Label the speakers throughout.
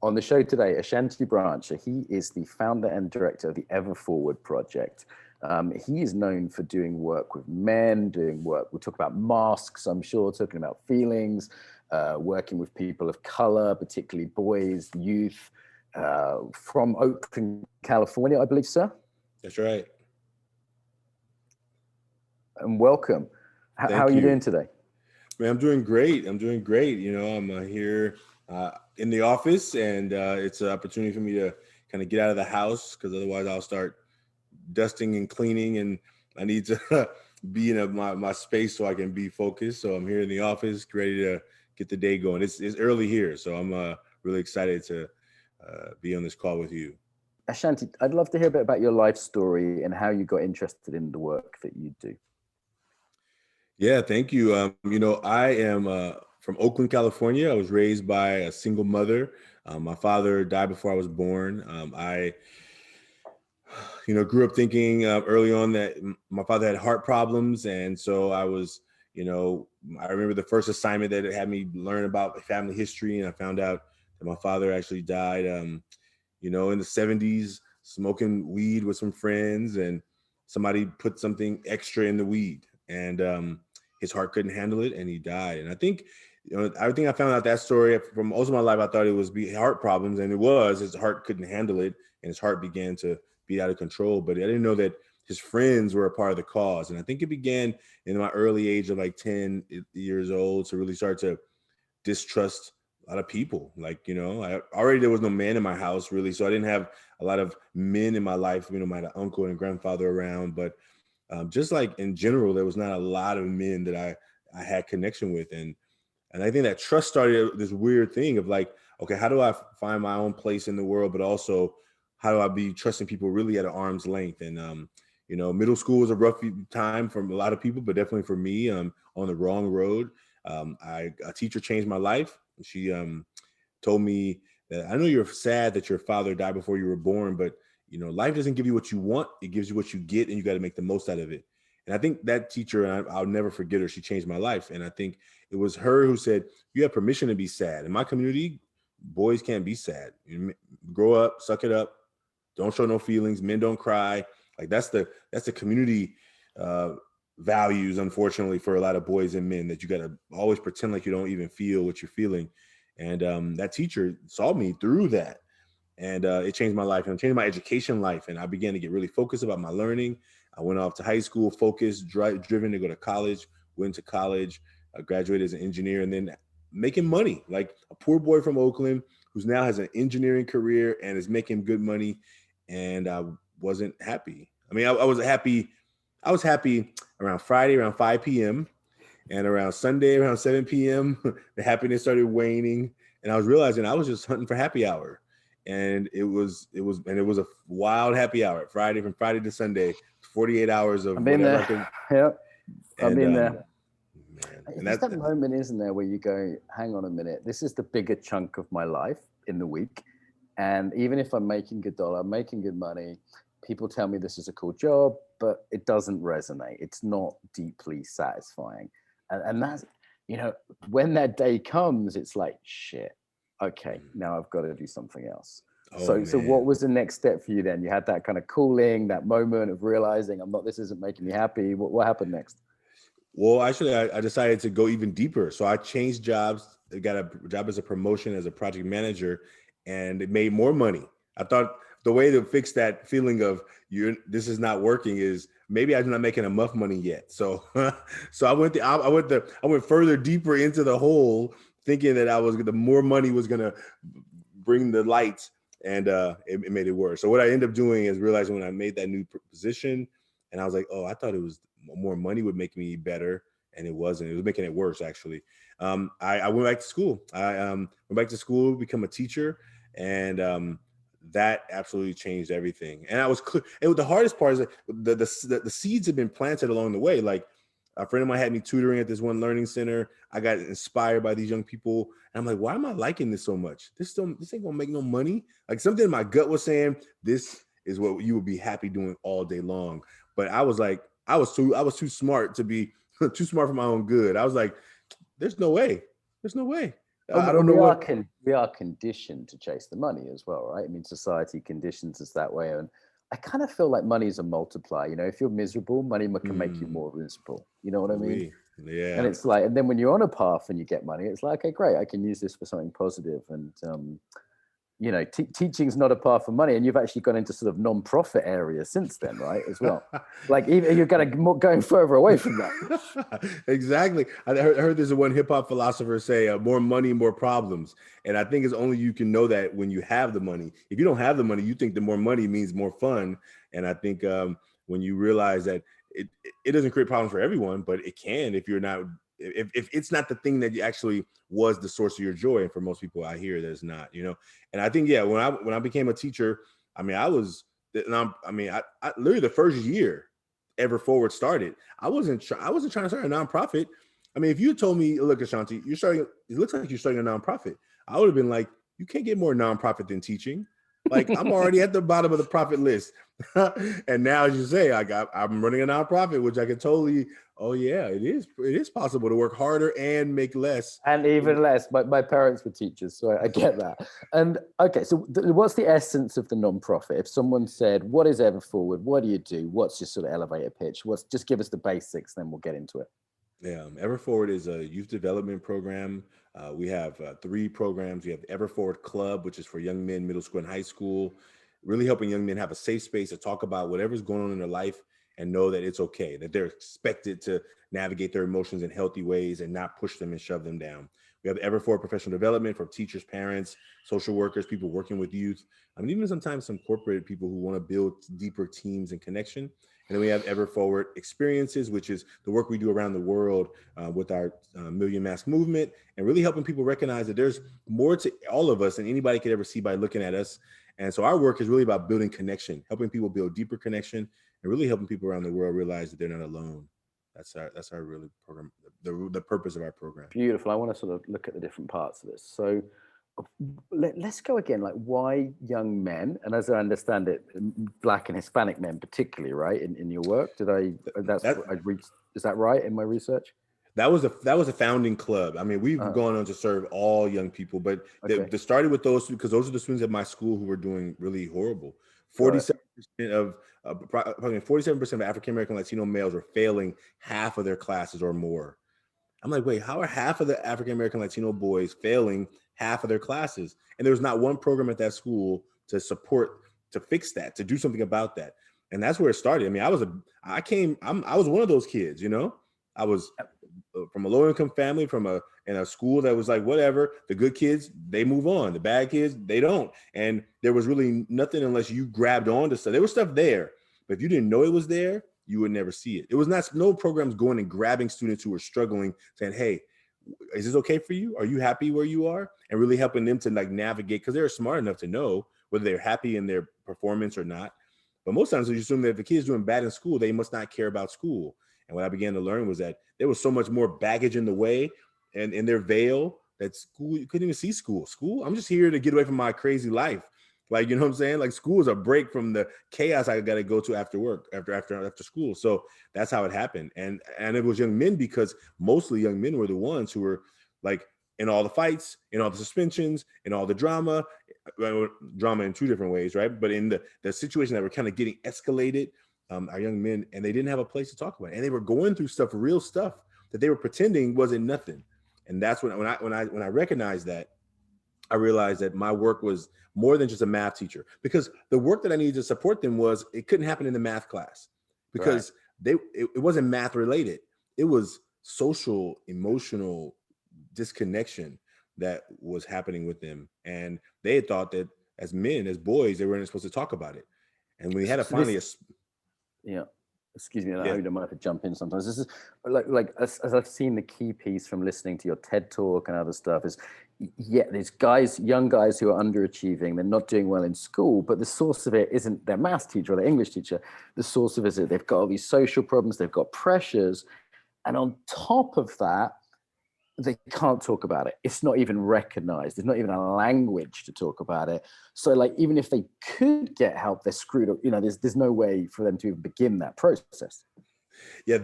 Speaker 1: On the show today, Ashanti Branch. He is the founder and director of the Ever Forward project. He is known for doing work with men, we'll talk about masks, I'm sure, talking about feelings, working with people of color, particularly boys, youth, from Oakland, California, I believe, sir?
Speaker 2: That's right.
Speaker 1: And welcome. How are you doing today?
Speaker 2: Man, I'm doing great. I'm here in the office, and it's an opportunity for me to kind of get out of the house, because otherwise I'll start dusting and cleaning, and I need to be in my space so I can be focused. So I'm here in the office, ready to get the day going. It's early here, so I'm really excited to be on this call with you.
Speaker 1: Ashanti, I'd love to hear a bit about your life story and how you got interested in the work that you do.
Speaker 2: Yeah, thank you. I am from Oakland, California. I was raised by a single mother. My father died before I was born. I grew up thinking early on that my father had heart problems. And so I was, I remember the first assignment that it had me learn about family history. And I found out that my father actually died, in the 70s, smoking weed with some friends, and somebody put something extra in the weed, and his heart couldn't handle it, and he died. And I think, I found out that story from most of my life. I thought it was heart problems, and it was. His heart couldn't handle it, and his heart began to beat out of control. But I didn't know that his friends were a part of the cause. And I think it began in my early age of like 10 years old to really start to distrust a lot of people. There was no man in my house really, so I didn't have a lot of men in my life. I had an uncle and grandfather around, but just like in general, there was not a lot of men that I had connection with. And I think that trust started this weird thing of like, okay, how do I find my own place in the world, but also how do I be trusting people really at an arm's length? And middle school was a rough time for a lot of people, but definitely for me, on the wrong road. A teacher changed my life. She told me that, I know you're sad that your father died before you were born, but life doesn't give you what you want. It gives you what you get, and you got to make the most out of it. And I think that teacher, and I'll never forget her, she changed my life. And I think it was her who said, you have permission to be sad. In my community, boys can't be sad. You grow up, suck it up. Don't show no feelings. Men don't cry. Like that's the community values, unfortunately, for a lot of boys and men, that you got to always pretend like you don't even feel what you're feeling. And that teacher saw me through that. And it changed my life, and it changed my education life. And I began to get really focused about my learning. I went off to high school, focused, driven to go to college, went to college, graduated as an engineer, and then making money, like a poor boy from Oakland who's now has an engineering career and is making good money. And I wasn't happy. I mean, I was happy. I was happy around Friday, around 5 p.m. And around Sunday, around 7 p.m., the happiness started waning. And I was realizing I was just hunting for happy hour. And it was a wild happy hour. From Friday to Sunday, 48 hours of whatever I could.
Speaker 1: Yep. I've been there.
Speaker 2: Man.
Speaker 1: There's that moment, isn't there, where you go, hang on a minute, this is the bigger chunk of my life in the week. And even if I'm making good dollar, I'm making good money, people tell me this is a cool job, but it doesn't resonate. It's not deeply satisfying. And that's, when that day comes, it's like, shit, okay, now I've got to do something else. So what was the next step for you then? You had that kind of cooling, that moment of realizing this isn't making me happy. What happened next?
Speaker 2: Well, actually, I decided to go even deeper. So I changed jobs. I got a job as a promotion as a project manager, and it made more money. I thought the way to fix that feeling of this is not working is maybe I'm not making enough money yet. So, I went further deeper into the hole, thinking that the more money was gonna bring the light, and it made it worse. So what I ended up doing is realizing when I made that new position, and I was like, oh, I thought it was more money would make me better, and it wasn't. It was making it worse, actually. I went back to school. I went back to school, become a teacher, and that absolutely changed everything. And the hardest part is that the seeds have been planted along the way. Like a friend of mine had me tutoring at this one learning center. I got inspired by these young people, and I'm like, why am I liking this so much? This ain't gonna make no money. Like something in my gut was saying, this is what you would be happy doing all day long. But I was like, I was too smart to be too smart for my own good. I was like, there's no way. I don't know what.
Speaker 1: We are conditioned to chase the money as well, right? I mean, society conditions us that way, and I kind of feel like money is a multiplier. You know, if you're miserable, money can make you more miserable. You know what I mean?
Speaker 2: Yeah.
Speaker 1: And it's like, and then when you're on a path and you get money, it's like, okay, great, I can use this for something positive. And you know, teaching's not a path for money, and you've actually gone into sort of non-profit areas since then, right? As well, like even you're going further away from that.
Speaker 2: Exactly. I heard there's one hip hop philosopher say, "More money, more problems," and I think it's only you can know that when you have the money. If you don't have the money, you think the more money means more fun, and I think when you realize that it doesn't create problems for everyone, but it can if you're not. If it's not the thing that you actually was the source of your joy, and for most people I hear that it's not, you know. And I think when I became a teacher, I mean I literally the first year Ever Forward started, I wasn't trying to start a nonprofit. I mean, if you told me, look, Ashanti, it looks like you're starting a nonprofit, I would have been like, you can't get more nonprofit than teaching. Like I'm already at the bottom of the profit list. And now, as you say, I'm running a nonprofit, which I can totally. Oh yeah, it is possible to work harder and make less,
Speaker 1: and even less. My parents were teachers, so I get that. And okay, so what's the essence of the nonprofit? If someone said, "What is Ever Forward? What do you do? What's your sort of elevator pitch?" Just give us the basics, then we'll get into it.
Speaker 2: Yeah, Ever Forward is a youth development program. We have 3 programs. We have Ever Forward Club, which is for young men, middle school and high school, really helping young men have a safe space to talk about whatever's going on in their life and know that it's okay, that they're expected to navigate their emotions in healthy ways and not push them and shove them down. We have Ever Forward Professional Development for teachers, parents, social workers, people working with youth. I mean, even sometimes some corporate people who want to build deeper teams and connection. And then we have Ever Forward Experiences, which is the work we do around the world with our Million Mask movement, and really helping people recognize that there's more to all of us than anybody could ever see by looking at us. And so our work is really about building connection, helping people build deeper connection, and really helping people around the world realize that they're not alone. That's our really program, the purpose of our program.
Speaker 1: Beautiful. I want to sort of look at the different parts of this. So let's go again. Like, why young men? And as I understand it, Black and Hispanic men, particularly, right? In your work, is that right in my research?
Speaker 2: That was a founding club. I mean, we've gone on to serve all young people, but they started with those because those are the students at my school who were doing really horrible. 47% of approximately 47% of African American Latino males were failing half of their classes or more. I'm like, wait, how are half of the African American Latino boys failing half of their classes? And there was not one program at that school to fix that, to do something about that. And that's where it started. I mean, I was one of those kids, you know. I was from a low income family, in a school that was like, whatever, the good kids, they move on. The bad kids, they don't. And there was really nothing unless you grabbed on to stuff. There was stuff there, but if you didn't know it was there, you would never see it. It was no programs going and grabbing students who were struggling, saying, hey, is this okay for you? Are you happy where you are? And really helping them to like navigate, because they're smart enough to know whether they're happy in their performance or not. But most times you assume that if the kid's doing bad in school, they must not care about school. And what I began to learn was that there was so much more baggage in the way and in their veil that school, you couldn't even see school. School, I'm just here to get away from my crazy life. Like, you know what I'm saying? Like, school is a break from the chaos I got to go to after work, after school. So that's how it happened. And it was young men, because mostly young men were the ones who were like in all the fights, in all the suspensions, in all the drama in 2 different ways, right? But in the situation that were kind of getting escalated, our young men, and they didn't have a place to talk about it. And they were going through real stuff that they were pretending wasn't nothing. And that's when I recognized that, I realized that my work was more than just a math teacher, because the work that I needed to support them it couldn't happen in the math class, because it wasn't math related. It was social, emotional disconnection that was happening with them. And they had thought that as men, as boys, they weren't supposed to talk about it. And when we had
Speaker 1: excuse me, I don't mind if I jump in sometimes. This is like as I've seen the key piece from listening to your TED talk and other stuff is, these young guys who are underachieving, they're not doing well in school, but the source of it isn't their math teacher or their English teacher. The source of it is that they've got all these social problems, they've got pressures. And on top of that, they can't talk about it. It's not even recognized. There's not even a language to talk about it. So like, even if they could get help, they're screwed up. You know, there's no way for them to even begin that process.
Speaker 2: Yeah,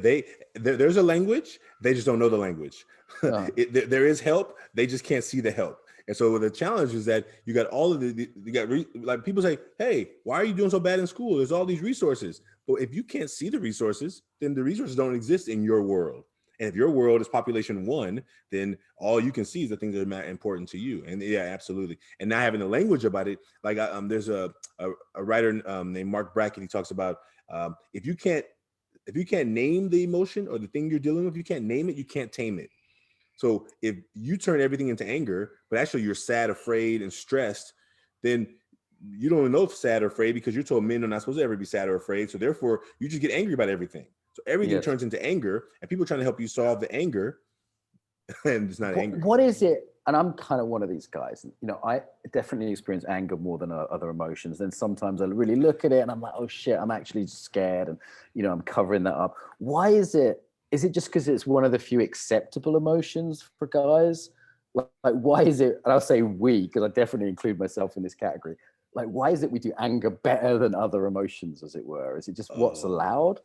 Speaker 2: there's a language, they just don't know the language.
Speaker 1: Uh,
Speaker 2: There is help, they just can't see the help. And so the challenge is that you got all of like people say, hey, why are you doing so bad in school? There's all these resources. But if you can't see the resources, then the resources don't exist in your world. And if your world is population one, then all you can see is the things that are important to you. And yeah, absolutely. And not having the language about it, like there's a writer named Mark Brackett. He talks about if you can't name the emotion or the thing you're dealing with, you can't name it, you can't tame it. So if you turn everything into anger, but actually you're sad, afraid, and stressed, then you don't know if sad or afraid because you're told men are not supposed to ever be sad or afraid. So therefore, you just get angry about everything. So everything
Speaker 1: yes.
Speaker 2: turns into anger, and people are trying to help you solve the anger, and it's not anger.
Speaker 1: What is it? And I'm kind of one of these guys. You know, I definitely experience anger more than other emotions. Then sometimes I really look at it and I'm like, oh shit, I'm actually scared, and you know, I'm covering that up. Why is it? Is it just because it's one of the few acceptable emotions for guys? Like, why is it? And I'll say we, because I definitely include myself in this category. Like, why is it we do anger better than other emotions, as it were? Is it just what's allowed?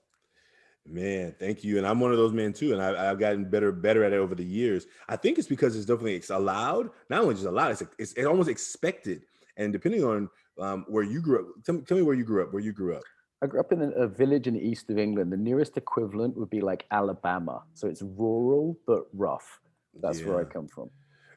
Speaker 2: Man, thank you. And I'm one of those men too. And I've gotten better at it over the years. I think it's because it's allowed, not only just allowed, it's almost expected. And depending on where you grew up, tell me where you grew up.
Speaker 1: I grew up in a village in the east of England. The nearest equivalent would be like Alabama. So it's rural, but rough. That's where I
Speaker 2: Yeah.
Speaker 1: come from.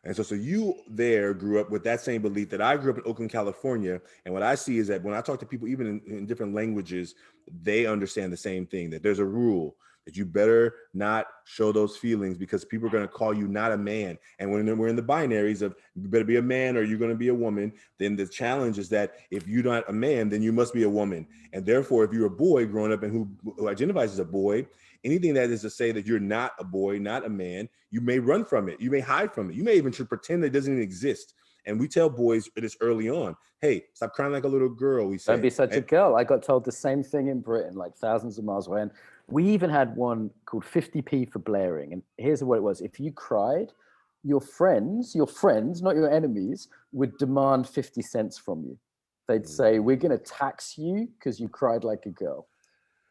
Speaker 2: And so you there grew up with that same belief that I grew up in Oakland, California. And what I see is that when I talk to people, even in different languages, they understand the same thing, that there's a rule that you better not show those feelings because people are going to call you not a man. And when we're in the binaries of you better be a man or you're going to be a woman, then the challenge is that if you're not a man, then you must be a woman. And therefore, if you're a boy growing up and who identifies as a boy, anything that is to say that you're not a boy, not a man, you may run from it. You may hide from it. You may even pretend that it doesn't even exist. And we tell boys this early on, hey, stop crying like a little girl, we say.
Speaker 1: Don't be such a girl. I got told the same thing in Britain, like thousands of miles away. And we even had one called 50p for blaring. And here's what it was. If you cried, your friends, not your enemies, would demand 50 cents from you. They'd say, we're going to tax you because you cried like a girl.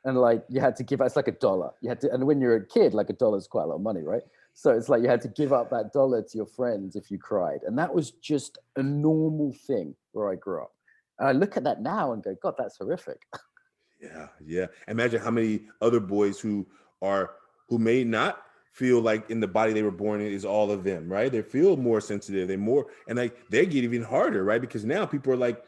Speaker 1: And like you had to give, it's like $1. You had to, and when you're a kid, like $1 is quite a lot of money, right? So it's like you had to give up that dollar to your friends if you cried. And that was just a normal thing where I grew up. And I look at that now and go, God, that's horrific.
Speaker 2: Yeah, yeah. Imagine how many other boys who may not feel like in the body they were born in is all of them, right? They feel more sensitive, and like they get even harder, right? Because now people are like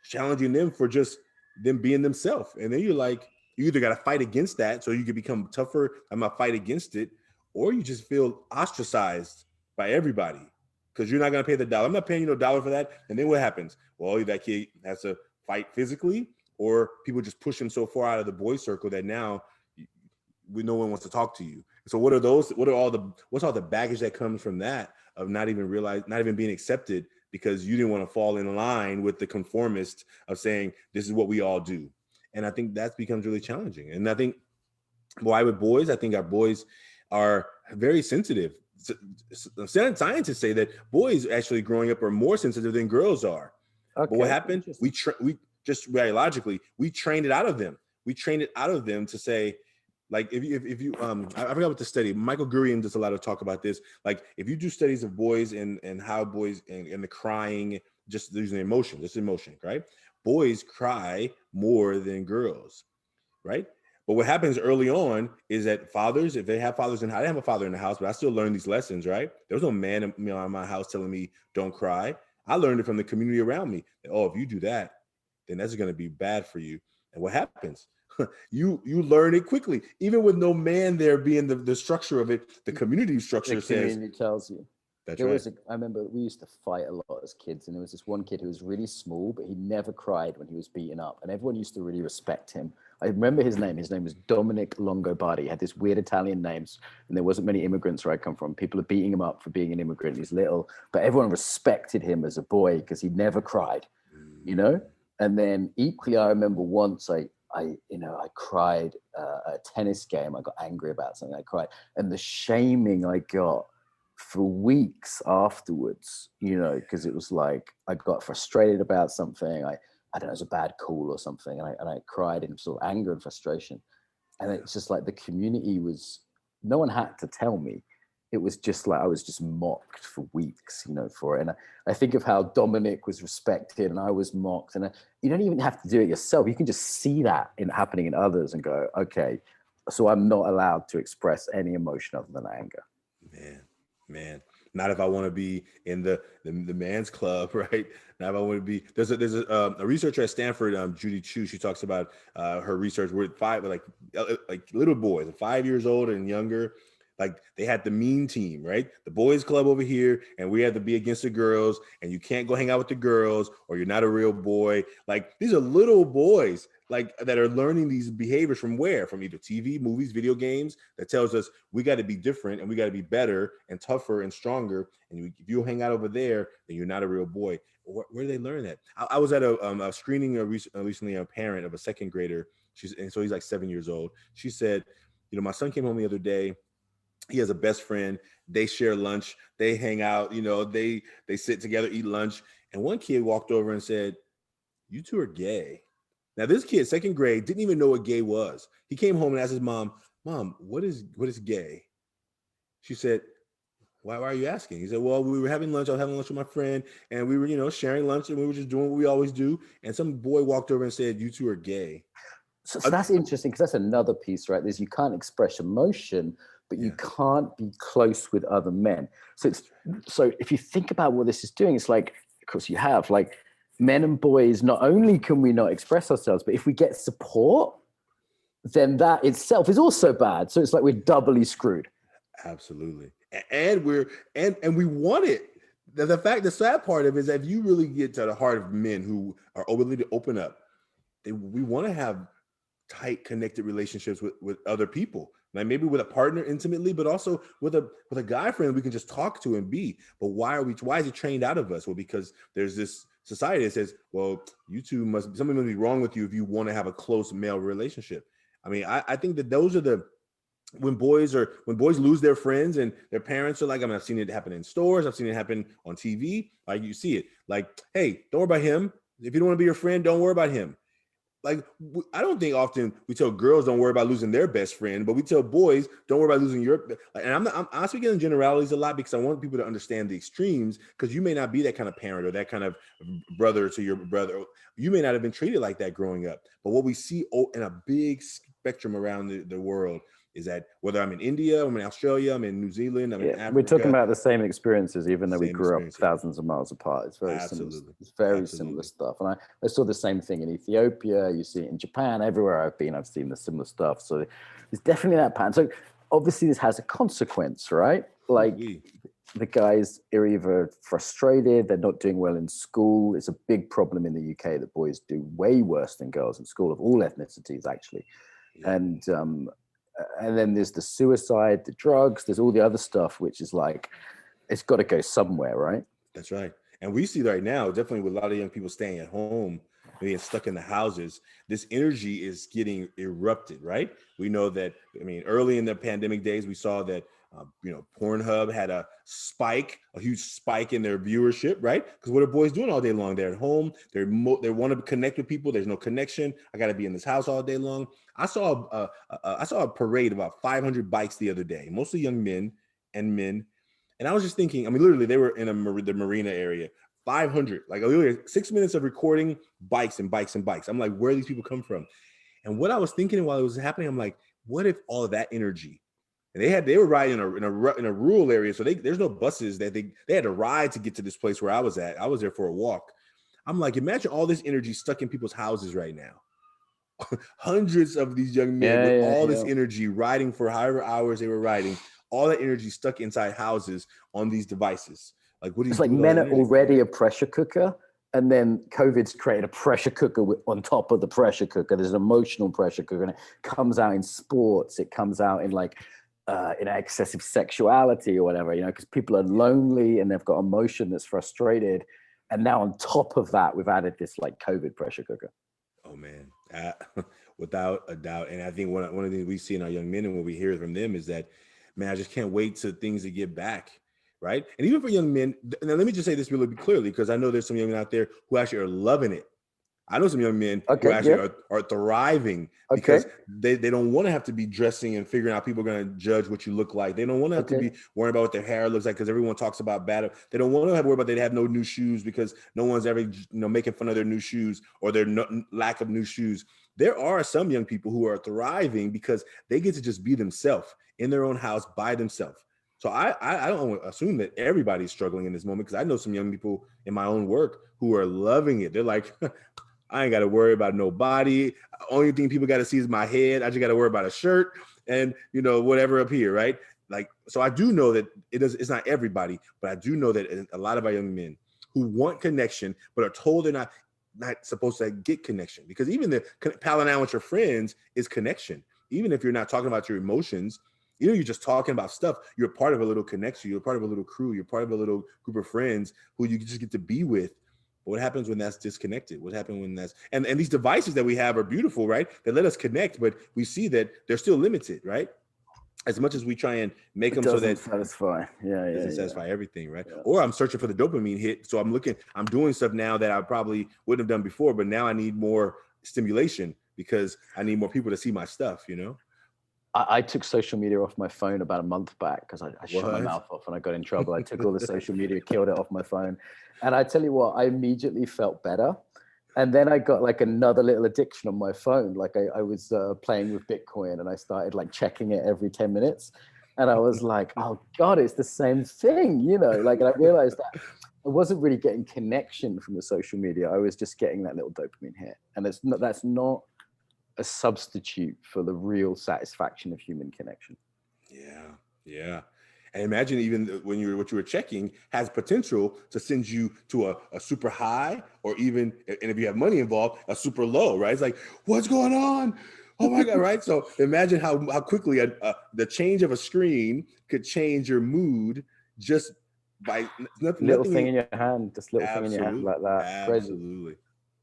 Speaker 2: challenging them for just them being themselves. And then you're like, you either got to fight against that so you can become tougher. I'm gonna fight against it, or you just feel ostracized by everybody because you're not gonna pay the dollar. I'm not paying you no dollar for that. And then what happens? Well, that kid has to fight physically, or people just push him so far out of the boy circle that now no one wants to talk to you. So what's all the baggage that comes from that of not even being accepted because you didn't want to fall in line with the conformist of saying this is what we all do. And I think that becomes really challenging. And I think why with boys, I think our boys are very sensitive. Scientists say that boys actually growing up are more sensitive than girls are. Okay, but what happened? We just biologically, we trained it out of them. We trained it out of them to say, like, if you I forgot what the study, Michael Gurian does a lot of talk about this. Like, if you do studies of boys and how boys and the crying, just using emotion, right? Boys cry more than girls, right? But what happens early on is that fathers, if they have fathers in, I didn't have a father in the house, but I still learned these lessons, right? There was no man in my house telling me don't cry. I learned it from the community around me. Oh, if you do that, then that's going to be bad for you. And what happens? You learn it quickly, even with no man there being the structure of it. The community structure says.
Speaker 1: The community tells you.
Speaker 2: That's right.
Speaker 1: I remember we used to fight a lot as kids, and there was this one kid who was really small, but he never cried when he was beaten up, and everyone used to really respect him. I remember his name. His name was Dominic Longobardi. He had this weird Italian names, and there wasn't many immigrants where I come from. People are beating him up for being an immigrant. He's little, but everyone respected him as a boy because he never cried, you know? And then equally, I remember once I cried at a tennis game. I got angry about something. I cried, and the shaming I got for weeks afterwards, because it was like I got frustrated about something. I don't know, it was a bad call or something, and I cried in sort of anger and frustration. And it's just like the community was, no one had to tell me. It was just like I was just mocked for weeks, for it. And I think of how Dominic was respected and I was mocked. And you don't even have to do it yourself. You can just see that happening in others and go, okay, so I'm not allowed to express any emotion other than anger.
Speaker 2: Man. Not if I want to be in the man's club, right? Not if I want to be. There's a researcher at Stanford, Judy Chu. She talks about her research with like little boys, 5 years old and younger. Like they had the mean team, right? The boys club over here, and we had to be against the girls, and you can't go hang out with the girls, or you're not a real boy. Like these are little boys, like that are learning these behaviors from where? From either TV, movies, video games, that tells us we got to be different and we got to be better and tougher and stronger. And if you hang out over there, then you're not a real boy. Where do they learn that? I was at a screening recently, a parent of a second grader. So he's like 7 years old. She said, my son came home the other day. He has a best friend. They share lunch. They hang out. They sit together, eat lunch. And one kid walked over and said, "You two are gay." Now this kid, second grade, didn't even know what gay was. He came home and asked his mom, "Mom, what is gay?" She said, why are you asking? He said, "Well, we were having lunch. I was having lunch with my friend, and we were, sharing lunch, and we were just doing what we always do. And some boy walked over and said, 'You two are gay.'"
Speaker 1: So that's interesting because that's another piece, right? There's you can't express emotion, but you can't be close with other men. So if you think about what this is doing, it's like, of course you have like men and boys, not only can we not express ourselves, but if we get support, then that itself is also bad. So it's like we're doubly screwed.
Speaker 2: Absolutely. And we want it. The sad part of it is that if you really get to the heart of men who are willing to open up, we want to have tight connected relationships with other people, like maybe with a partner intimately, but also with a guy friend we can just talk to and be. But why is it trained out of us? Well, because there's this society that says, well, something must be wrong with you if you want to have a close male relationship. I mean, I think that those are when boys lose their friends and their parents are like, I've seen it happen in stores, I've seen it happen on TV, like you see it, like, hey, don't worry about him. If you don't want to be your friend, don't worry about him. Like, I don't think often we tell girls don't worry about losing their best friend, but we tell boys don't worry about losing your. And I'm speaking in generalities a lot because I want people to understand the extremes, because you may not be that kind of parent or that kind of brother to your brother. You may not have been treated like that growing up. But what we see in a big spectrum around the world is that whether I'm in India, I'm in Australia, I'm in New Zealand, I'm in Africa.
Speaker 1: We're talking about the same experiences, even though we grew up thousands of miles apart. It's very similar. It's very similar stuff. And I saw the same thing in Ethiopia. You see it in Japan. Everywhere I've been, I've seen the similar stuff. So there's definitely that pattern. So obviously this has a consequence, right? Like the guys are either frustrated, they're not doing well in school. It's a big problem in the UK that boys do way worse than girls in school, of all ethnicities, actually. And then there's the suicide, the drugs, there's all the other stuff, which is like, it's got to go somewhere, right?
Speaker 2: That's right. And we see right now, definitely with a lot of young people staying at home, being stuck in the houses, this energy is getting erupted, right? We know that, early in the pandemic days, we saw that, Pornhub had a huge spike in their viewership, right? Because what are boys doing all day long? They're at home. They want to connect with people. There's no connection. I got to be in this house all day long. I saw a parade of about 500 bikes the other day, mostly young men. And I was just thinking, literally, they were in the marina area. 500, like literally 6 minutes of recording bikes and bikes and bikes. I'm like, where do these people come from? And what I was thinking while it was happening, I'm like, what if all of that energy, and they were riding in a rural area, so there's no buses that they had to ride to get to this place where I was at. I was there for a walk. I'm like, imagine all this energy stuck in people's houses right now. Hundreds of these young men with all this energy riding for however hours they were riding, all that energy stuck inside houses on these devices. Like, what do you do? It's like
Speaker 1: men are already a pressure cooker, and then COVID's created a pressure cooker on top of the pressure cooker. There's an emotional pressure cooker, and it comes out in sports. It comes out in in excessive sexuality or whatever, because people are lonely and they've got emotion that's frustrated. And now on top of that, we've added this COVID pressure cooker.
Speaker 2: Oh man, without a doubt. And I think one of the things we see in our young men and what we hear from them is that, man, I just can't wait to things to get back. Right. And even for young men, now let me just say this really clearly, because I know there's some young men out there who actually are loving it. I know some young men
Speaker 1: Okay,
Speaker 2: who actually
Speaker 1: yeah.
Speaker 2: are thriving
Speaker 1: Okay.
Speaker 2: because they don't want to have to be dressing and figuring out people are going to judge what you look like. They don't want to have to
Speaker 1: Okay.
Speaker 2: be worrying about what their hair looks like because everyone talks about bad. They don't want to have to worry about they have no new shoes because no one's ever making fun of their new shoes or their lack of new shoes. There are some young people who are thriving because they get to just be themselves in their own house by themselves. So I don't assume that everybody's struggling in this moment because I know some young people in my own work who are loving it. They're like, I ain't got to worry about nobody. Only thing people got to see is my head. I just got to worry about a shirt and whatever up here, right? Like, so I do know that it's not everybody, but I do know that a lot of our young men who want connection but are told they're not supposed to get connection, because even the palling out with your friends is connection. Even if you're not talking about your emotions, you're just talking about stuff. You're part of a little connection. You're part of a little crew. You're part of a little group of friends who you just get to be with. But what happens when that's disconnected? What happens when that's and these devices that we have are beautiful, right? They let us connect, but we see that they're still limited, right? As much as we try and make them so that
Speaker 1: satisfy. Yeah,
Speaker 2: doesn't satisfy everything, right?
Speaker 1: Yeah.
Speaker 2: Or I'm searching for the dopamine hit. So I'm doing stuff now that I probably wouldn't have done before, but now I need more stimulation because I need more people to see my stuff,
Speaker 1: I took social media off my phone about a month back because I shut my mouth off and I got in trouble. I took all the social media, killed it off my phone. And I tell you what, I immediately felt better. And then I got like another little addiction on my phone. Like I was playing with Bitcoin and I started like checking it every 10 minutes. And I was like, oh God, it's the same thing, like, and I realized that I wasn't really getting connection from the social media. I was just getting that little dopamine hit. And that's not a substitute for the real satisfaction of human connection.
Speaker 2: Yeah. And imagine even when what you were checking has potential to send you to a super high, or even, and if you have money involved, a super low, right? It's like, what's going on? Oh my God, right? So imagine how quickly the change of a screen could change your mood just by nothing.
Speaker 1: Little thing in your hand, just little thing in your hand like that.
Speaker 2: Absolutely.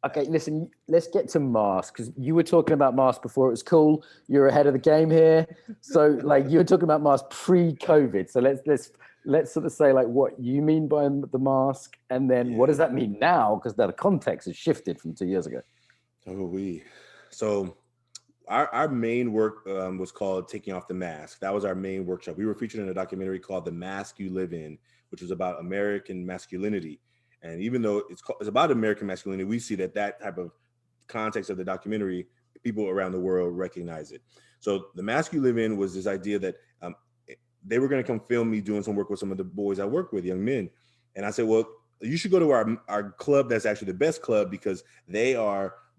Speaker 1: Okay, listen, let's get to masks, because you were talking about masks before it was cool. You're ahead of the game here. So like you were talking about masks pre-COVID. So let's sort of say like what you mean by the mask, and then what does that mean now? Because the context has shifted from 2 years ago.
Speaker 2: So our main work was called Taking Off the Mask. That was our main workshop. We were featured in a documentary called The Mask You Live In, which was about American masculinity. And even though it's about American masculinity, we see that type of context of the documentary, people around the world recognize it. So The Mask You Live In was this idea that they were going to come film me doing some work with some of the boys I work with, young men. And I said, well, you should go to our club that's actually the best club, because they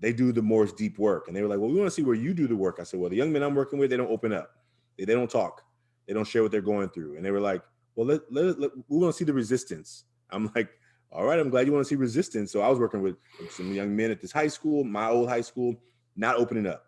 Speaker 2: do the more deep work. And they were like, well, we want to see where you do the work. I said, well, the young men I'm working with, they don't open up. They don't talk. They don't share what they're going through. And they were like, well, we want to see the resistance. I'm like, all right, I'm glad you want to see resistance. So I was working with some young men at this high school, my old high school, not opening up.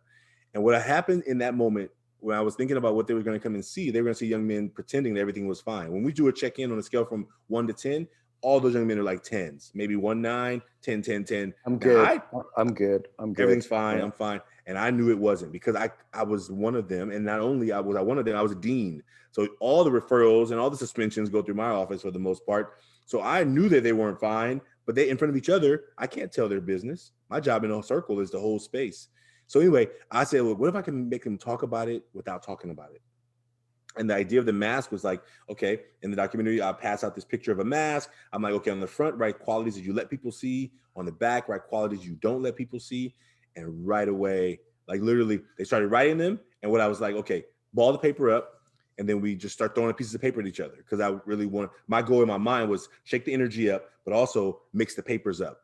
Speaker 2: And what happened in that moment, when I was thinking about what they were going to come and see, they were going to see young men pretending that everything was fine. When we do a check-in on a scale from 1 to 10, all those young men are like 10s, maybe 1, 9, 10, 10, 10.
Speaker 1: I'm good. I'm good.
Speaker 2: Everything's fine. Yeah. I'm fine. And I knew it wasn't, because I was one of them. And not only I was one of them, I was a dean. So all the referrals and all the suspensions go through my office for the most part. So I knew that they weren't fine, but they in front of each other, I can't tell their business. My job in a circle is to hold space. So anyway, I said, well, what if I can make them talk about it without talking about it? And the idea of the mask was like, okay, in the documentary, I pass out this picture of a mask. I'm like, okay, on the front, write qualities that you let people see. On the back, write qualities you don't let people see. And right away, like literally, they started writing them. And what I was like, okay, ball the paper up. And then we just start throwing pieces of paper at each other, because I really my goal in my mind was shake the energy up, but also mix the papers up.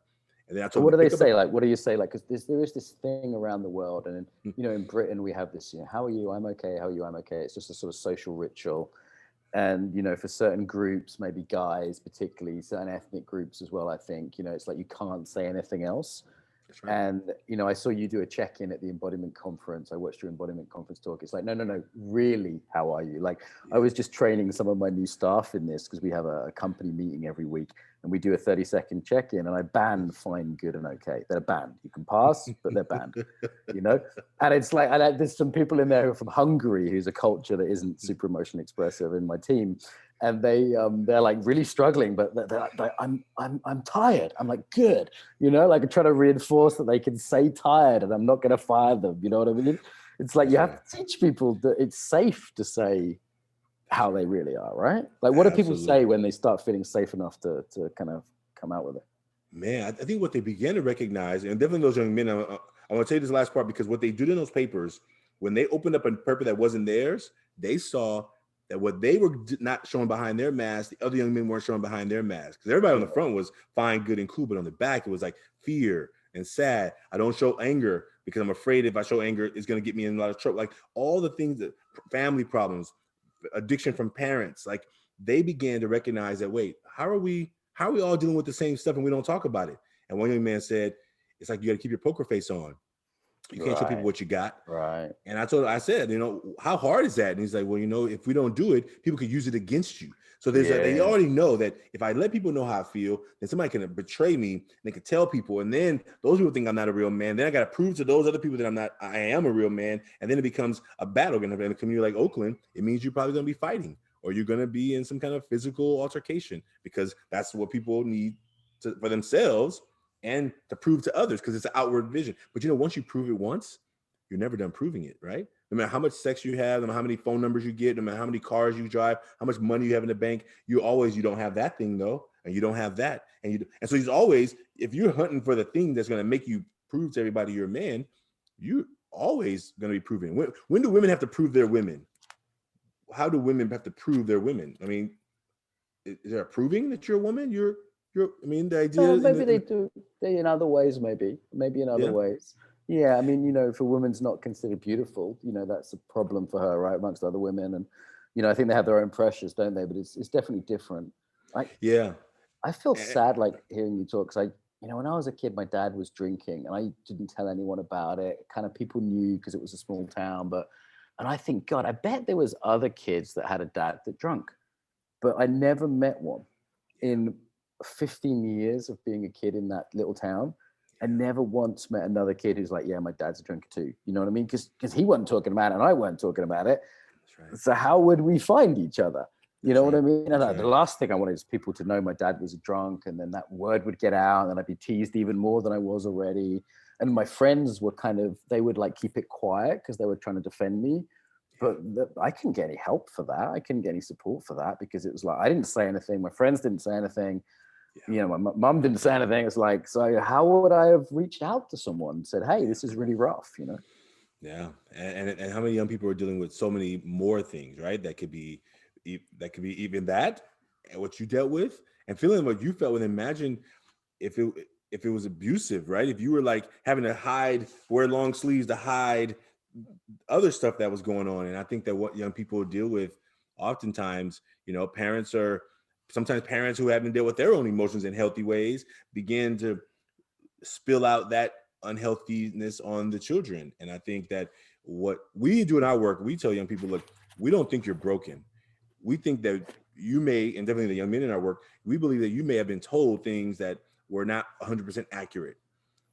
Speaker 2: And then I told
Speaker 1: them, what do they say? Like, what do you say? Like, because there is this thing around the world, and in Britain we have this, how are you? I'm okay. How are you? I'm okay. It's just a sort of social ritual. And, for certain groups, maybe guys, particularly certain ethnic groups as well, I think, it's like you can't say anything else. Right. And, I saw you do a check-in at the embodiment conference. I watched your embodiment conference talk. It's like, no, really, how are you? Like, I was just training some of my new staff in this, because we have a company meeting every week, and we do a 30-second check-in, and I ban fine, good, and okay. They're banned. You can pass, but they're banned, And it's like, there's some people in there who are from Hungary, who's a culture that isn't super emotionally expressive in my team. and they're like really struggling, but they're I'm tired. I'm like, good, like I try to reinforce that they can say tired, and I'm not going to fire them. You know what I mean? It's like you have to teach people that it's safe to say how they really are, right? Like, what do people say when they start feeling safe enough to kind of come out with it?
Speaker 2: Man, I think what they began to recognize, and definitely those young men, I want to tell you this last part, because what they did in those papers, when they opened up a paper that wasn't theirs, they saw that what they were not showing behind their mask, the other young men weren't showing behind their mask. Because everybody on the front was fine, good, and cool, but on the back, it was like fear and sad. I don't show anger because I'm afraid if I show anger, it's going to get me in a lot of trouble. Like all the things, that family problems, addiction from parents, like they began to recognize that, wait, how are we all dealing with the same stuff and we don't talk about it? And one young man said, it's like you got to keep your poker face on. You can't show people what you got.
Speaker 1: Right.
Speaker 2: And I said, how hard is that? And he's like, well, if we don't do it, people could use it against you. So they already know that if I let people know how I feel, then somebody can betray me and they can tell people. And then those people think I'm not a real man. Then I got to prove to those other people that I am a real man. And then it becomes a battle. In a community like Oakland, it means you're probably going to be fighting, or you're going to be in some kind of physical altercation, because that's what people need for themselves and to prove to others, because it's an outward vision. But once you prove it once, you're never done proving it, right? No matter how much sex you have, no matter how many phone numbers you get, no matter how many cars you drive, how much money you have in the bank, you don't have that thing though, and you don't have that, and so he's always, if you're hunting for the thing that's going to make you prove to everybody you're a man, you're always going to be proving. When do women have to prove they're women? How do women have to prove they're women? I mean, is there a proving that you're a woman? The idea.
Speaker 1: Maybe they do. They in other ways, maybe in other ways. Yeah, I mean, if a woman's not considered beautiful, that's a problem for her, right, amongst other women. And, I think they have their own pressures, don't they? But it's definitely different. I feel sad, like, hearing you talk, because when I was a kid, my dad was drinking, and I didn't tell anyone about it. Kind of people knew because it was a small town, and I think, God, I bet there was other kids that had a dad that drank, but I never met one in 15 years of being a kid in that little town. I never once met another kid who's like, yeah, my dad's a drinker too. You know what I mean? Because he wasn't talking about it and I weren't talking about it. That's right. So how would we find each other? You know what I mean? And the last thing I wanted is people to know my dad was a drunk, and then that word would get out and I'd be teased even more than I was already. And my friends were they would like keep it quiet because they were trying to defend me. But I couldn't get any help for that. I couldn't get any support for that, because it was like, I didn't say anything. My friends didn't say anything. My mom didn't say anything. It's like, so how would I have reached out to someone and said, hey, this is really rough,
Speaker 2: Yeah. And how many young people are dealing with so many more things, right? That could be even that, and what you dealt with and feeling what you felt. And imagine if it was abusive, right? If you were like having to wear long sleeves to hide other stuff that was going on. And I think that what young people deal with oftentimes, sometimes parents who haven't dealt with their own emotions in healthy ways begin to spill out that unhealthiness on the children. And I think that what we do in our work, we tell young people, look, we don't think you're broken. We think that you may, and definitely the young men in our work, we believe that you may have been told things that were not 100% accurate.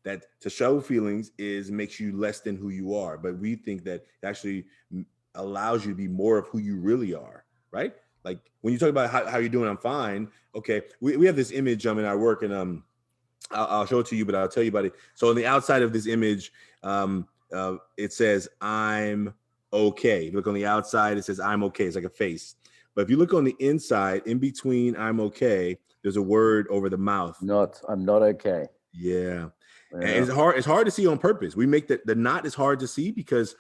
Speaker 2: That to show feelings makes you less than who you are. But we think that it actually allows you to be more of who you really are, right? Like when you talk about how you're doing, I'm fine. Okay, we have this image in our work, and I'll show it to you, but I'll tell you about it. So on the outside of this image, it says, I'm okay. If you look on the outside, it says, I'm okay. It's like a face. But if you look on the inside, in between I'm okay, there's a word over the mouth.
Speaker 1: I'm not okay.
Speaker 2: Yeah. And it's hard to see on purpose. We make the not is hard to see, because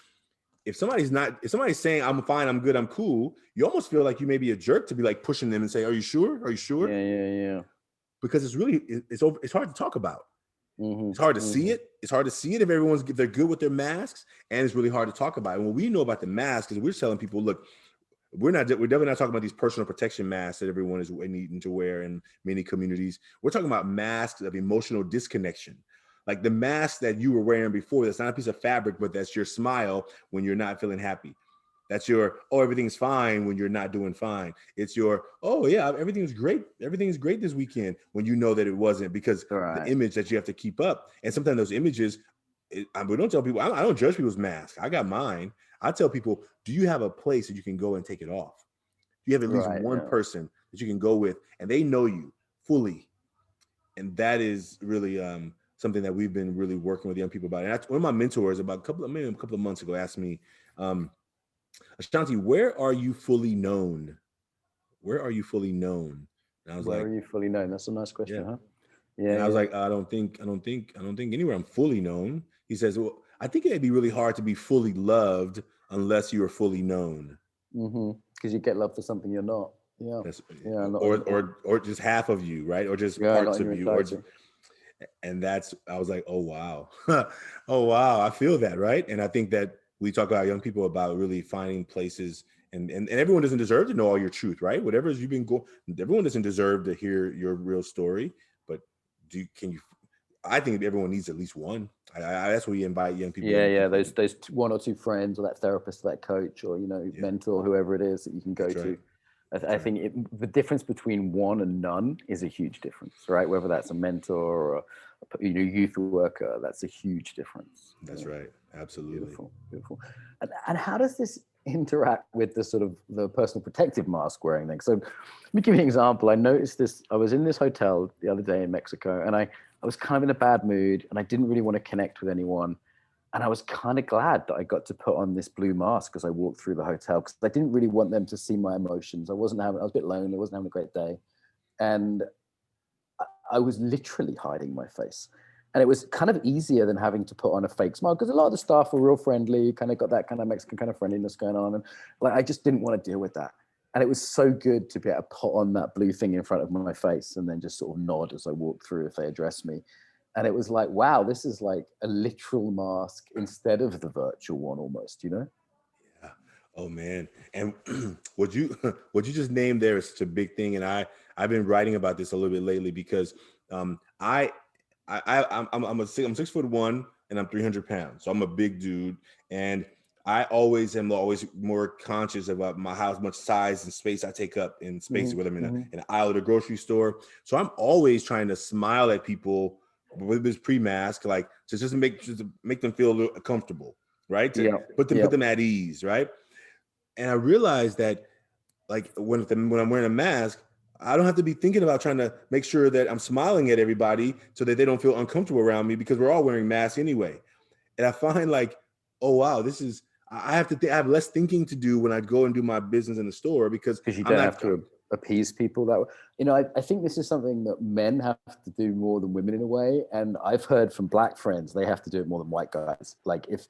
Speaker 2: if somebody's saying I'm fine, I'm good, I'm cool, you almost feel like you may be a jerk to be like pushing them and say, are you sure? Are you sure?
Speaker 1: Yeah.
Speaker 2: Because it's hard to talk about. Mm-hmm. It's hard to see it. It's hard to see it if they're good with their masks, and it's really hard to talk about it. And what we know about the mask is we're telling people, look, we're definitely not talking about these personal protection masks that everyone is needing to wear in many communities. We're talking about masks of emotional disconnection. Like the mask that you were wearing before, that's not a piece of fabric, but that's your smile when you're not feeling happy. That's your, everything's fine when you're not doing fine. It's your, yeah, everything's great. Everything's great this weekend, when you know that it wasn't, because the image that you have to keep up. And sometimes those images, we don't tell people, I don't judge people's masks. I got mine. I tell people, do you have a place that you can go and take it off? You have at least
Speaker 1: Right.
Speaker 2: one
Speaker 1: Yeah.
Speaker 2: person that you can go with, and they know you fully. And that is really something that we've been really working with young people about. And one of my mentors, about maybe a couple of months ago, asked me, Ashanti, where are you fully known? Where are you fully known? And I was
Speaker 1: Where
Speaker 2: like,
Speaker 1: are you fully known? That's a nice
Speaker 2: yeah.
Speaker 1: question, huh?
Speaker 2: And
Speaker 1: Yeah.
Speaker 2: I was
Speaker 1: Yeah.
Speaker 2: like, I don't think anywhere I'm fully known. He says, well, I think it'd be really hard to be fully loved unless you are fully known.
Speaker 1: Because you get love for something you're not. Yeah.
Speaker 2: That's
Speaker 1: Yeah. Not
Speaker 2: or
Speaker 1: in,
Speaker 2: or just half of you, right? Or just
Speaker 1: yeah. Not
Speaker 2: parts
Speaker 1: in
Speaker 2: of
Speaker 1: your
Speaker 2: you, or
Speaker 1: entirety.
Speaker 2: just, and that's, I was like, oh wow. Oh wow, I feel that, right? And I think that we talk about young people about really finding places, and everyone doesn't deserve to know all your truth, right? Whatever you've been going, everyone doesn't deserve to hear your real story, but can you, I think everyone needs at least one. That's where you invite young people
Speaker 1: Yeah,
Speaker 2: in to
Speaker 1: yeah.
Speaker 2: come.
Speaker 1: Those one or two friends, or that therapist, or that coach, or
Speaker 2: Yeah,
Speaker 1: mentor, whoever it is that you can go
Speaker 2: that's right.
Speaker 1: to. I
Speaker 2: That's right.
Speaker 1: think the difference between one and none is a huge difference, right? Whether that's a mentor or a youth worker, that's a huge difference.
Speaker 2: That's right. Absolutely.
Speaker 1: Beautiful, beautiful. And how does this interact with the sort of the personal protective mask wearing thing? So let me give you an example. I noticed this. I was in this hotel the other day in Mexico, and I was kind of in a bad mood, and I didn't really want to connect with anyone. And I was kind of glad that I got to put on this blue mask as I walked through the hotel, because I didn't really want them to see my emotions. I was a bit lonely. I wasn't having a great day. And I was literally hiding my face. And it was kind of easier than having to put on a fake smile, because a lot of the staff were real friendly, kind of got that kind of Mexican kind of friendliness going on. And like, I just didn't want to deal with that. And it was so good to be able to put on that blue thing in front of my face and then just sort of nod as I walked through if they addressed me. And it was like, wow, this is like a literal mask instead of the virtual one almost,
Speaker 2: Yeah. Oh man. And what you what you just named there is such a big thing. And I've been writing about this a little bit lately because I'm 6'1" and I'm 300 pounds. So I'm a big dude. And I always am more conscious about how much size and space I take up in spaces, whether I'm in an aisle at a grocery store. So I'm always trying to smile at people with this pre-mask, like just to make them feel a little comfortable, right? To
Speaker 1: Yeah.
Speaker 2: put
Speaker 1: Yeah.
Speaker 2: them at ease, right? And I realized that, like, when I'm wearing a mask, I don't have to be thinking about trying to make sure that I'm smiling at everybody so that they don't feel uncomfortable around me, because we're all wearing masks anyway. And I find, like, oh wow, I have less thinking to do when I go and do my business in the store, because
Speaker 1: Because you
Speaker 2: I'm
Speaker 1: don't
Speaker 2: not.
Speaker 1: have to appease people that way. I think this is something that men have to do more than women in a way. And I've heard from black friends, they have to do it more than white guys. Because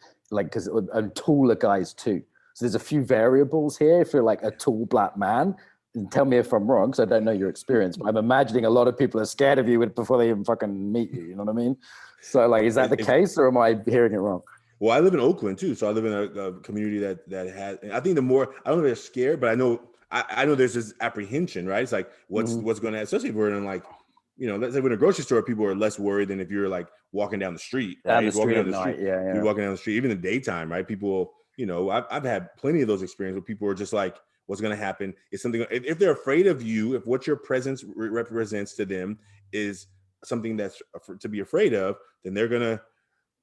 Speaker 1: and taller guys too. So there's a few variables here. If you're like a tall black man, and tell me if I'm wrong, because I don't know your experience, but I'm imagining a lot of people are scared of you before they even fucking meet you. You know what I mean? So like, is that the case, or am I hearing it wrong?
Speaker 2: Well, I live in Oakland too, so I live in a community that has. I think I don't know if they're scared, but I know there's this apprehension, right? It's like what's going to, especially if we're in, like, let's say we're in a grocery store, people are less worried than if you're like walking down the street, right?
Speaker 1: Down the street at night, yeah.
Speaker 2: You're walking down the street, even in the daytime, right? People, I've had plenty of those experiences where people are just like, what's going to happen is something. If they're afraid of you, if what your presence represents to them is something that's to be afraid of, then they're gonna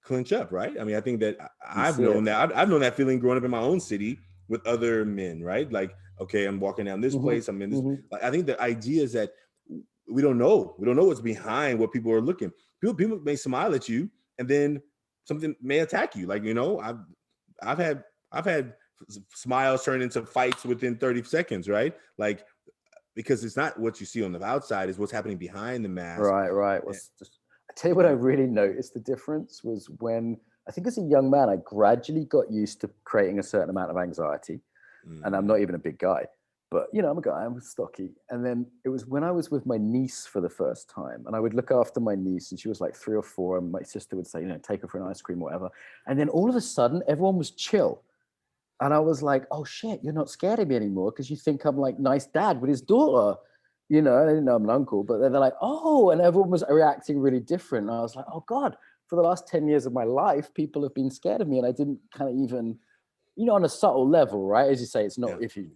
Speaker 2: clinch up, right? I mean, I think that I've known that feeling growing up in my own city with other men, right? Like, okay, I'm walking down this place, I'm in this. Like, I think the idea is that we don't know what's behind what people are looking. People may smile at you, and then something may attack you. Like, I've had smiles turn into fights within 30 seconds, right? Like, because it's not what you see on the outside, is what's happening behind the mask.
Speaker 1: Right. I tell you what, I really noticed the difference was when, I think as a young man, I gradually got used to creating a certain amount of anxiety. And I'm not even a big guy, but I'm a guy, I'm stocky. And then it was when I was with my niece for the first time, and I would look after my niece, and she was like 3 or 4, and my sister would say, take her for an ice cream or whatever. And then all of a sudden, everyone was chill. And I was like, oh shit, you're not scared of me anymore because you think I'm like nice dad with his daughter. I didn't know I'm an uncle, but they're like, oh, and everyone was reacting really different. And I was like, oh God, for the last 10 years of my life, people have been scared of me. And I didn't kind of even, on a subtle level, right? As you say, it's not if you,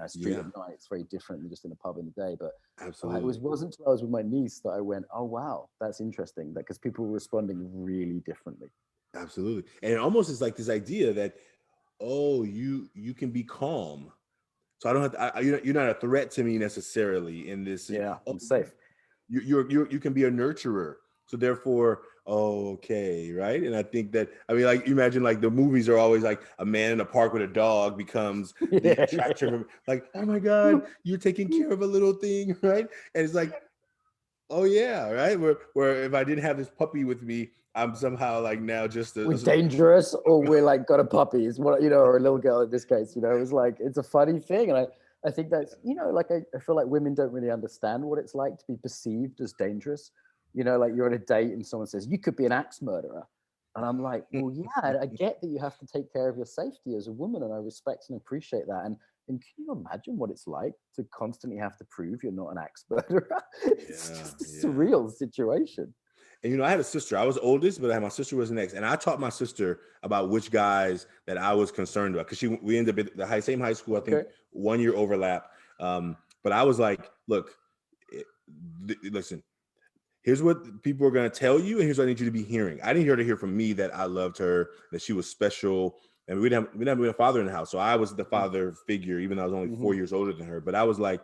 Speaker 1: street at night, it's very different than just in a pub in the day. But
Speaker 2: absolutely,
Speaker 1: it wasn't until I was with my niece that I went, oh wow, that's interesting. Because people were responding really differently.
Speaker 2: Absolutely. And it almost is like this idea that, oh, you can be calm, So I don't have to, you're not a threat to me necessarily in this.
Speaker 1: Yeah,
Speaker 2: Oh,
Speaker 1: I'm safe.
Speaker 2: you can be a nurturer. So therefore, okay, right? And I think that, I mean, like, you imagine, like, the movies are always like a man in a park with a dog becomes the
Speaker 1: Yeah,
Speaker 2: attraction
Speaker 1: yeah.
Speaker 2: of, like, oh my God, you're taking care of a little thing, right? And it's like, oh yeah, right. Where if I didn't have this puppy with me, I'm somehow like now just
Speaker 1: We're dangerous, or we're like got a puppy, is what, or a little girl in this case. It was like, it's a funny thing. And I think that's, like, I feel like women don't really understand what it's like to be perceived as dangerous. Like, you're on a date and someone says, you could be an axe murderer. And I'm like, well, yeah, I get that you have to take care of your safety as a woman, and I respect and appreciate that. And can you imagine what it's like to constantly have to prove you're not an axe murderer? It's
Speaker 2: yeah,
Speaker 1: just a
Speaker 2: yeah.
Speaker 1: surreal situation.
Speaker 2: And I had a sister. I was oldest, but my sister was next, and I taught my sister about which guys that I was concerned about, because we ended up at the same high school. I think
Speaker 1: Okay.
Speaker 2: 1 year overlap. But I was like, look, listen. Here's what people are going to tell you, and here's what I need you to be hearing. I didn't hear to hear from me that I loved her, that she was special, and we didn't have a father in the house, so I was the father figure, even though I was only 4 years older than her. But I was like,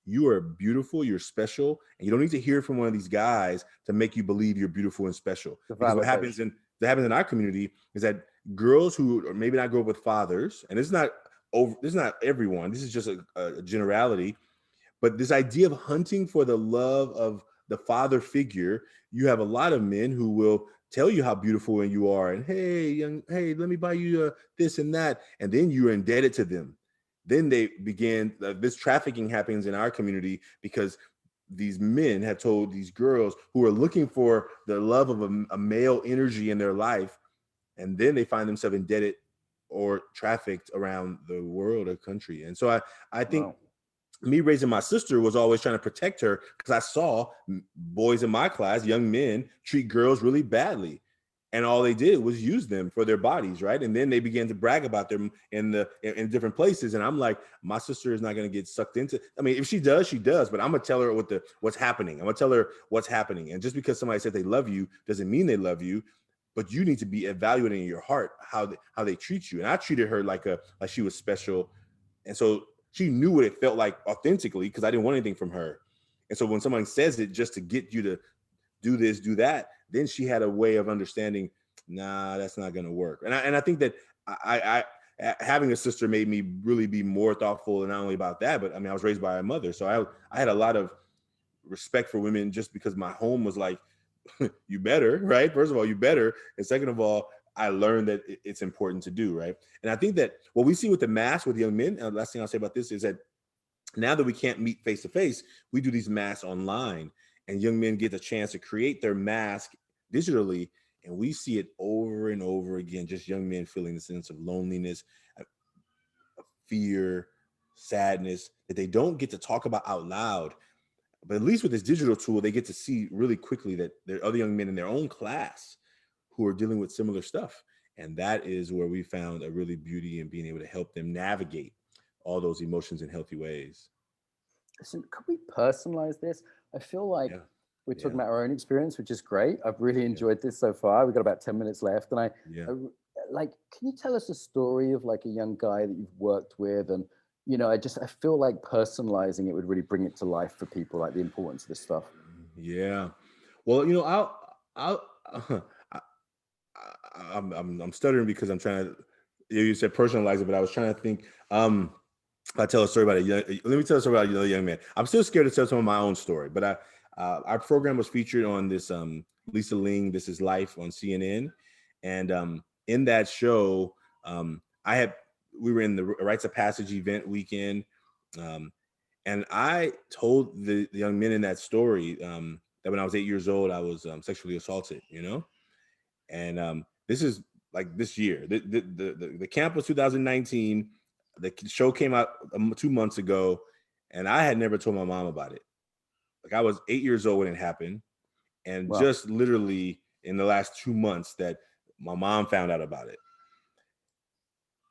Speaker 2: you are beautiful, you're special, and you don't need to hear from one of these guys to make you believe you're beautiful and special. Because what happens in our community is that girls who maybe not grow up with fathers, and this is not everyone, this is just a generality, but this idea of hunting for the love of the father figure, you have a lot of men who will tell you how beautiful you are, and hey, let me buy you this and that, and then you're indebted to them. Then they begin, this trafficking happens in our community because these men have told these girls who are looking for the love of a male energy in their life, and then they find themselves indebted or trafficked around the world or country. And so I think me raising my sister was always trying to protect her, because I saw boys in my class, young men, treat girls really badly. And all they did was use them for their bodies, right? And then they began to brag about them in different places. And I'm like, my sister is not going to get sucked into. I mean, if she does, she does. But I'm gonna tell her what's happening. I'm gonna tell her what's happening. And just because somebody said they love you doesn't mean they love you. But you need to be evaluating in your heart how they treat you. And I treated her like she was special. And so she knew what it felt like authentically, because I didn't want anything from her. And so when someone says it just to get you to do this, do that, then she had a way of understanding, nah, that's not going to work. And I think that I having a sister made me really be more thoughtful, and not only about that, but I mean, I was raised by a mother. So I had a lot of respect for women, just because my home was like, you better, right? First of all, you better. And second of all, I learned that it's important to do, right? And I think that what we see with the mass with young men, and the last thing I'll say about this is that now that we can't meet face to face, we do these masks online, and young men get a chance to create their mask digitally. And we see it over and over again, just young men feeling the sense of loneliness, fear, sadness that they don't get to talk about out loud. But at least with this digital tool, they get to see really quickly that there are other young men in their own class who are dealing with similar stuff. And that is where we found a really beauty in being able to help them navigate all those emotions in healthy ways.
Speaker 1: Listen, could we personalize this? I feel like we're talking about our own experience, which is great. I've really enjoyed this so far. We've got about 10 minutes left. And like, can you tell us a story of like a young guy that you've worked with? And, I feel like personalizing it would really bring it to life for people, like the importance of this stuff.
Speaker 2: Yeah. Well, I'm stuttering because I'm trying to, you said personalize it, but I was trying to think, I tell a story about let me tell a story about a young man. I'm still scared to tell some of my own story, but our program was featured on this Lisa Ling, This Is Life on CNN. And in that show, we were in the Rites of Passage event weekend. And I told the young men in that story that when I was 8 years old, I was sexually assaulted, And this is like this year. The camp was 2019. The show came out 2 months ago, and I had never told my mom about it. Like, I was 8 years old when it happened, and just literally in the last 2 months that my mom found out about it.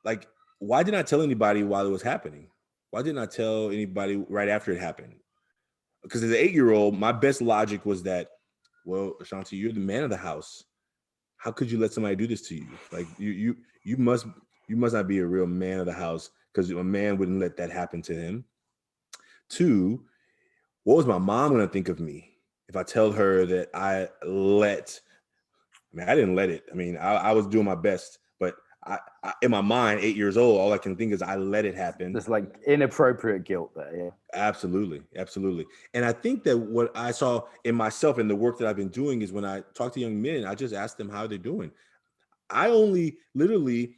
Speaker 2: Like, why didn't I tell anybody while it was happening? Why didn't I tell anybody right after it happened? Because as an 8-year-old, my best logic was that, well, Ashanti, you're the man of the house. How could you let somebody do this to you? Like, you must not be a real man of the house because a man wouldn't let that happen to him. Two, what was my mom going to think of me if I tell her that I didn't let it. I mean, I was doing my best, but I, in my mind, 8 years old, all I can think is I let it happen.
Speaker 1: There's like inappropriate guilt there. Yeah.
Speaker 2: Absolutely. Absolutely. And I think that what I saw in myself and the work that I've been doing is when I talk to young men, I just ask them how they're doing. I only literally,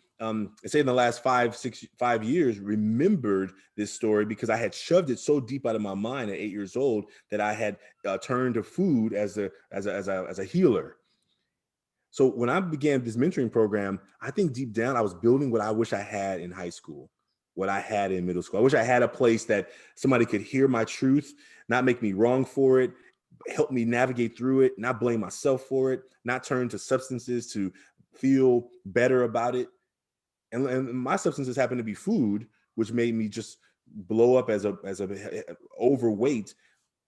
Speaker 2: say in the last 5 years, remembered this story because I had shoved it so deep out of my mind at 8 years old that I had turned to food as a healer. So when I began this mentoring program, I think deep down I was building what I wish I had in high school, what I had in middle school. I wish I had a place that somebody could hear my truth, not make me wrong for it, help me navigate through it, not blame myself for it, not turn to substances to feel better about it. And my substances happened to be food, which made me just blow up as a overweight.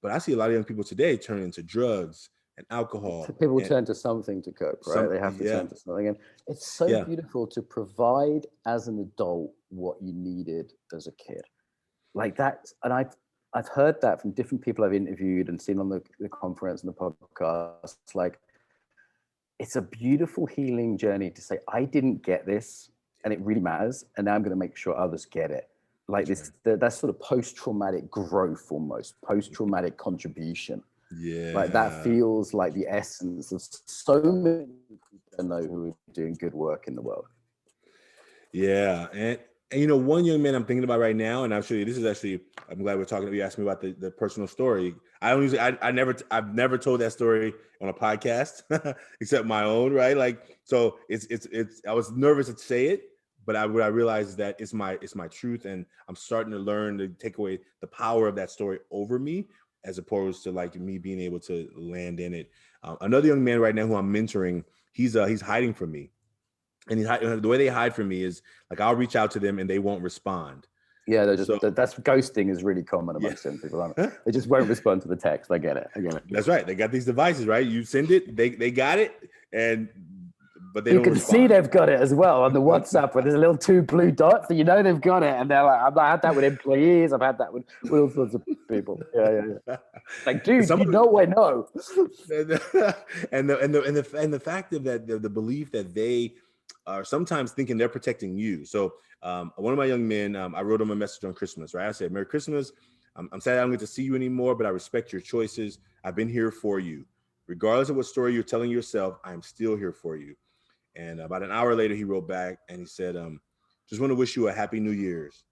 Speaker 2: But I see a lot of young people today turn into drugs and alcohol.
Speaker 1: People turn to something to cope, right? They have to turn to something. And it's so beautiful to provide as an adult what you needed as a kid. Like that. And I've heard that from different people I've interviewed and seen on the conference and the podcast. Like, it's a beautiful healing journey to say, I didn't get this and it really matters. And now I'm going to make sure others get it. Like that's sort of post-traumatic growth, almost post-traumatic contribution.
Speaker 2: Yeah.
Speaker 1: Like that feels like the essence of so many people I know who are doing good work in the world.
Speaker 2: Yeah. And one young man I'm thinking about right now, and I'm glad we're talking. You asked me about the personal story. I've never told that story on a podcast except my own, right? Like, so it's I was nervous to say it, but what I realized is that it's my truth, and I'm starting to learn to take away the power of that story over me, as opposed to like me being able to land in it. Another young man right now who I'm mentoring, he's hiding from me. And the way they hide from me is like, I'll reach out to them and they won't respond.
Speaker 1: Yeah, that's ghosting is really common amongst young people. They just won't respond to the text. I get it.
Speaker 2: That's right. They got these devices, right? You send it, they got it, but they don't respond.
Speaker 1: You can see they've got it as well on the WhatsApp where there's a little 2 blue dots, so you know they've got it. And they're like, I've had that with employees. I've had that with all sorts of people. Yeah. Like, dude, I know.
Speaker 2: And the fact of that, the belief that they are sometimes thinking they're protecting you. So one of my young men, I wrote him a message on Christmas, right? I said, Merry Christmas. I'm sad I don't get to see you anymore, but I respect your choices. I've been here for you. Regardless of what story you're telling yourself, I'm still here for you. And about an hour later, he wrote back and he said, just want to wish you a happy New Year's.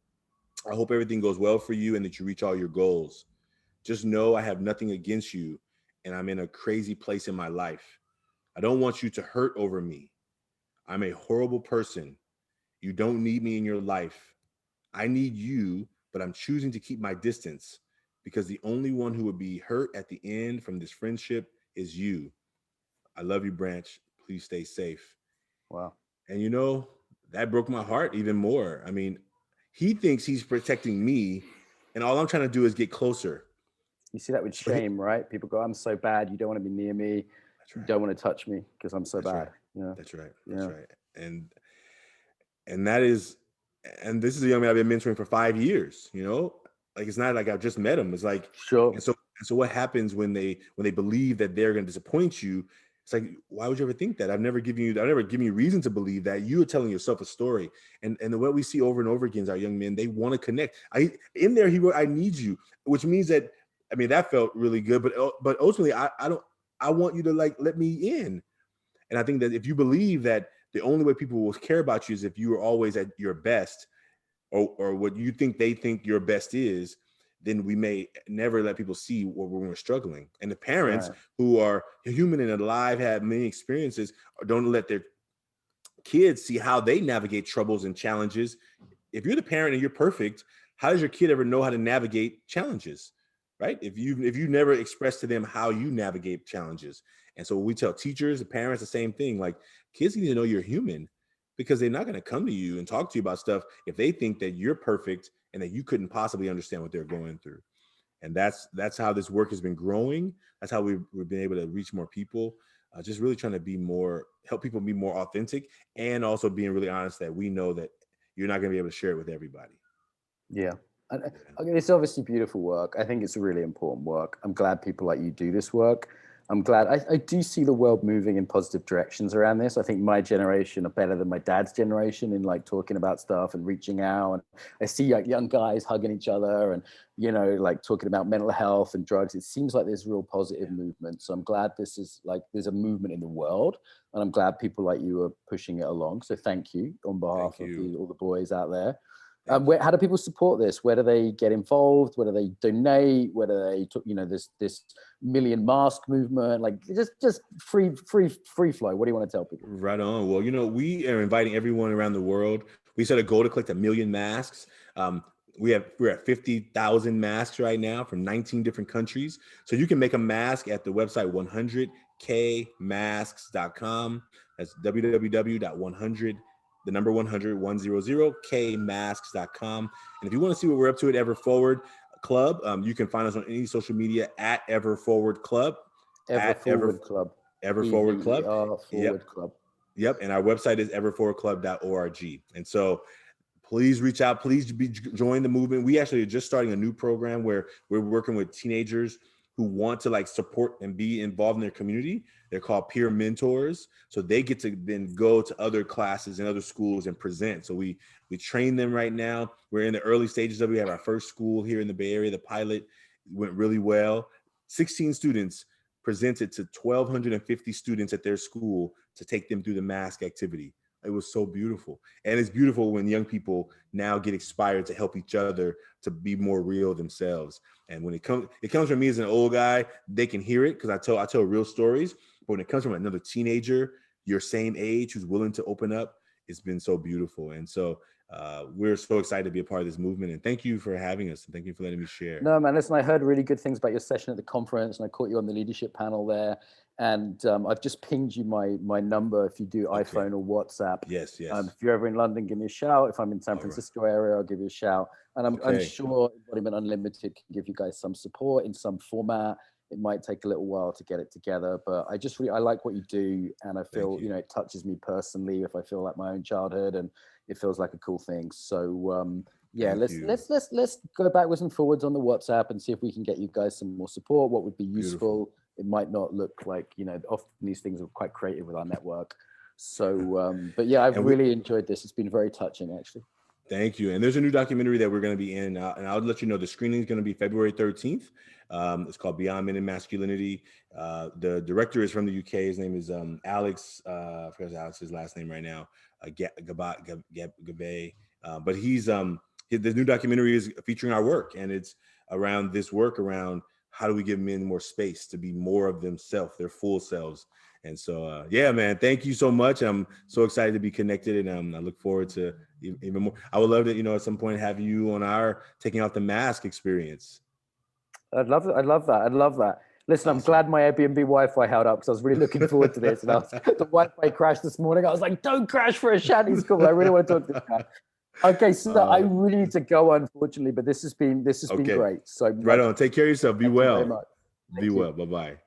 Speaker 2: I hope everything goes well for you and that you reach all your goals. Just know I have nothing against you and I'm in a crazy place in my life. I don't want you to hurt over me. I'm a horrible person. You don't need me in your life. I need you, but I'm choosing to keep my distance because the only one who would be hurt at the end from this friendship is you. I love you, Branch. Please stay safe.
Speaker 1: Wow.
Speaker 2: And that broke my heart even more. I mean, he thinks he's protecting me and all I'm trying to do is get closer.
Speaker 1: You see that with shame, right? People go, I'm so bad. You don't want to be near me. That's right. You don't want to touch me because I'm so bad.
Speaker 2: Right.
Speaker 1: Yeah.
Speaker 2: That's right. That's right. And this is a young man I've been mentoring for 5 years, like, it's not like I've just met him. It's like,
Speaker 1: sure.
Speaker 2: And so what happens when they believe that they're going to disappoint you? It's like, why would you ever think that? I've never given you reason to believe that. You are telling yourself a story. And what we see over and over again is our young men, they want to connect. I need you, which means that, I mean, that felt really good, but ultimately I want you to let me in. And I think that if you believe that the only way people will care about you is if you are always at your best or what you think they think your best is, then we may never let people see when we're struggling. And the parents who are human and alive, have many experiences, don't let their kids see how they navigate troubles and challenges. If you're the parent and you're perfect, how does your kid ever know how to navigate challenges? Right? If you never express to them how you navigate challenges. And so we tell teachers, the parents, the same thing. Like, kids need to know you're human, because they're not going to come to you and talk to you about stuff if they think that you're perfect and that you couldn't possibly understand what they're going through. And that's how this work has been growing. That's how we've been able to reach more people. Just really trying to help people be more authentic, and also being really honest that we know that you're not going to be able to share it with everybody.
Speaker 1: Yeah. And it's obviously beautiful work. I think it's really important work. I'm glad people like you do this work. I'm glad I do see the world moving in positive directions around this. I think my generation are better than my dad's generation in like talking about stuff and reaching out. And I see like young guys hugging each other and, you know, like talking about mental health and drugs. It seems like there's real positive movement. So I'm glad this is like, there's a movement in the world, and I'm glad people like you are pushing it along. So thank you on behalf of all the boys out there. How do people support this? Where do they get involved? Where do they donate? Where do they, you know, this million mask movement? Like just free flow. What do you want to tell people?
Speaker 2: Right on. Well, you know, we are inviting everyone around the world. We set a goal to collect 1 million masks. We're at 50,000 masks right now from 19 different countries. So you can make a mask at the website 100kmasks.com. That's www.100 the number 100kmasks.com. And if you want to see what we're up to at Ever Forward Club, you can find us on any social media at Ever Forward Club.
Speaker 1: Ever Forward Club.
Speaker 2: Ever Forward Club.
Speaker 1: Forward Club.
Speaker 2: Yep. And our website is everforwardclub.org. And so please reach out. Please join the movement. We actually are just starting a new program where we're working with teenagers who want to like support and be involved in their community. They're called peer mentors. So they get to then go to other classes and other schools and present. So we train them right now. We're in the early stages of it. We have our first school here in the Bay Area. The pilot went really well. 16 students presented to 1,250 students at their school to take them through the mask activity. It was so beautiful. And it's beautiful when young people now get inspired to help each other to be more real themselves. And when it comes from me as an old guy, they can hear it because I tell real stories. But when it comes from another teenager, your same age, who's willing to open up, it's been so beautiful. And so we're so excited to be a part of this movement. And thank you for having us. And thank you for letting me share.
Speaker 1: No, man, listen, I heard really good things about your session at the conference, and I caught you on the leadership panel there. And I've just pinged you my number if you do iPhone or WhatsApp.
Speaker 2: Yes.
Speaker 1: If you're ever in London, give me a shout. If I'm in San Francisco area, I'll give you a shout. And I'm sure Embodiment Unlimited can give you guys some support in some format. It might take a little while to get it together, but I like what you do, and I feel you know it touches me personally if I feel like my own childhood, and it feels like a cool thing. So let's go backwards and forwards on the WhatsApp and see if we can get you guys some more support. What would be useful? Beautiful. It might not look like, you know, often these things are quite creative with our network. So, but yeah, I've really enjoyed this. It's been very touching, actually.
Speaker 2: Thank you. And there's a new documentary that we're going to be in, and I'll let you know the screening is going to be February 13th. It's called Beyond Men and Masculinity. The director is from the UK. His name is Alex. I forgot Alex's last name right now. Gabe. But he's the new documentary is featuring our work, and it's around this work around how do we give men more space to be more of themselves, their full selves. And so, yeah, man, thank you so much. I'm so excited to be connected, and I look forward to even more. I would love to, you know, at some point have you on our taking off the mask experience.
Speaker 1: I'd love that. I'd love that. Listen, awesome. I'm glad my Airbnb Wi-Fi held up because I was really looking forward to this. And the Wi-Fi crashed this morning. I was like, don't crash for Ashanti School. I really want to talk to this guy. Okay, so I really need to go, unfortunately, but this has been great. So
Speaker 2: right on. Take care of yourself. Be well.
Speaker 1: Be well. Bye-bye.